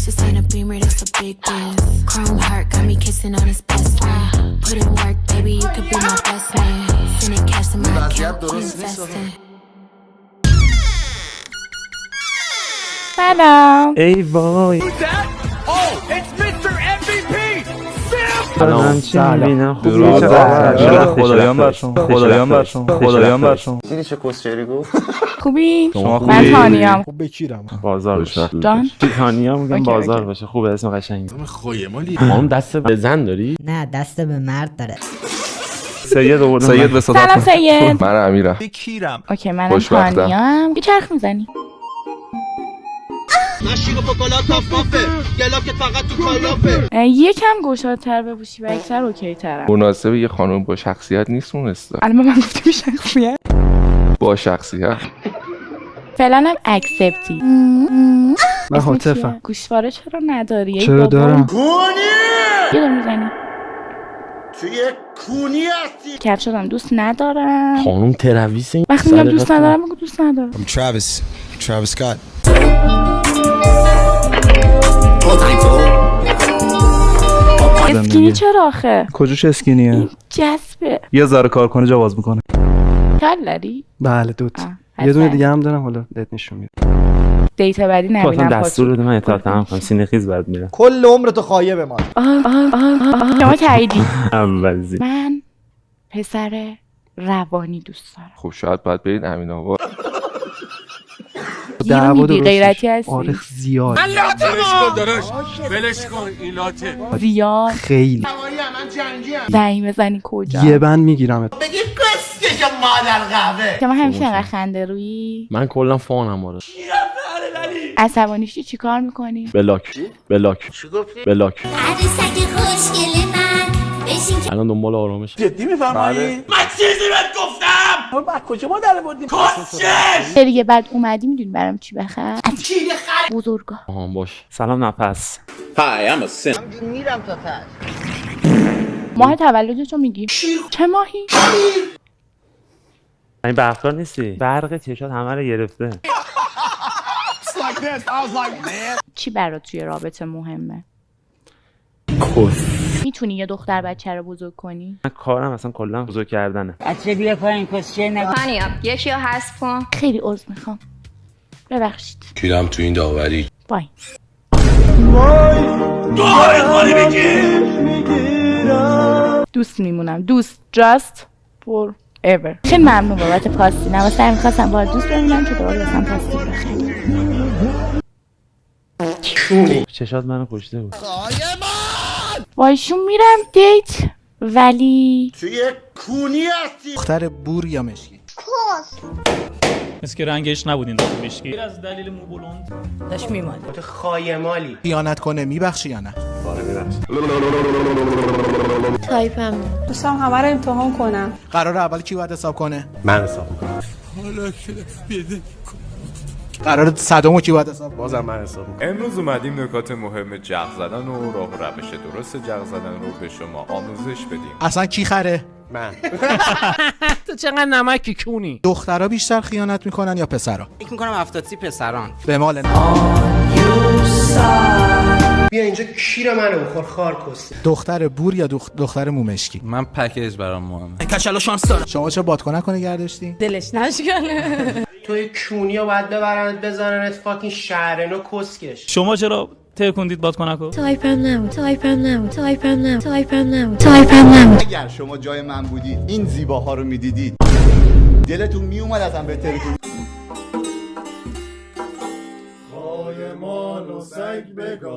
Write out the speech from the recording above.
This ain't a Beamer, this a big biz. Chrome heart got me kissing on his best friend. Put in work, baby, you could be my best man. Sending cash to my account, investing. سلام. ای وای سلام. سلام. خدایان برشون. خدایان برشون. خدایان برشون. دیدی چه کسچری گفت؟ خوبی؟ شما خوبی؟ من تانیام. خوب بکیرم بازار باشه. جان؟ تانیا میگم اوکی، بازار اوکی. باشه. خوبه اسم قشنگی. هم دست به زن داری؟ نه دست به مرد داره. سید آوردم. سید به صدا سلام سید. من امیرم. اوکی منم خوشبختم. تانیام. یه چرخ میزنی؟ یکم گشادتر بپوشی و اکثر اوکی ترم. مناسب یه خانم با شخصیت نیست اونستا. الان من گفتم شخصیت. با شخصیت. فعلا هم اکسپتی. من حاطفم. گوشواره چرا نداری؟ ای چرا بابا. دارم؟ یه دار میزنی توی کونی هستی. کفشاتم دوست ندارم. خانم ترویس این وقتی میگم دوست ندارم بگو دوست ندارم. I'm Travis Scott. اسکینی چرا آخه؟ کجاش اسکینیه؟ جذبه. یه ذره کار کنه جواز میکنه. کار داری؟ بله دوت. آه، یه دونه حتما. دیگه هم دارم حالا بهت نشون میدم. دیتا بعدی تو اصلا نبینم دستور بده من اطاعت هم کنم. سینه خیز برات میرم. کل عمرتو خایه به من. شما تاییدی. اول زی. من پسر روانی دوست دارم. خب شاید باید برید امین آقا. گیر میدی غیرتی هستی. آره زیاد. زیاد خیلی. زنگ بزنی کجا؟ یه بند میگیرم. که من همیشه انقدر خنده رویی. من کلا فانم آره. عصبانیشی چی کار میکنی؟ بلاک. بلاک. عروسک خوشگل من بشین که الان دنبال آرامش. دیگه بعد اومدی میدونی برام چی بخر؟ بزرگا. آها باش. سلام نفس. ماه تولدتو میگی؟ چه ماهی؟ این برقدار نیستی؟ برق چشات همه رو گرفته. چی برات توی رابطه مهمه؟ کس. میتونی یه دختر بچه رو بزرگ کنی؟ من کارم اصلا کلا بزرگ کردنه. بچه بیا پایین کسچه نگو. تانیا یکی رو حذف کن. خیلی عذر میخوام. ببخشید. کیرم تو این داوری. بای. دوست میمونم. دوست just forever. خیلی ممنون بابت پاستی. واسه میخواستم با دوست بمونم که دوباره واسم پاستی بخری. چشات منو کشته بود. وایشون میرم دیت ولی دختر بور یا مشکی؟ مثل که رنگش نبودین داخل مشکی از دلیل مو بلند داشت میمالی. خیانت کنه میبخشی یا نه؟ تایپم دوستم همه رو امتحان کنم. قرار اول کی باید حساب کنه؟ من حساب میکنم. قرار صدامو کی باید حساب کنه؟ بازم من حساب میکنم. امروز اومدیم نکات مهم جغ زدن و راه و روش درست جغ زدن رو به شما آموزش بدیم. اصلا کی خره؟ من. تو چقدر نمکی کونی. دخترها بیشتر خیانت میکنن یا پسرا؟ فکر میکنم 70 پسران. به مال بیا اینجا کیر منو بخور خار کس. دختر بور یا دختر مومشکی؟ من پکیج برام مهمه. کچل شانس دارم. شما چه بادکنک نگه داشتی؟ دلش نشکنه. توی کونیا باید ببرنت بزننت فاکین شهرنو کسکش. شما چرا تکوندید بادکنکو؟ تایپم نبود. اگر شما جای من بودید این زیباها رو میدیدید دلتون میومد ازم بهترتون.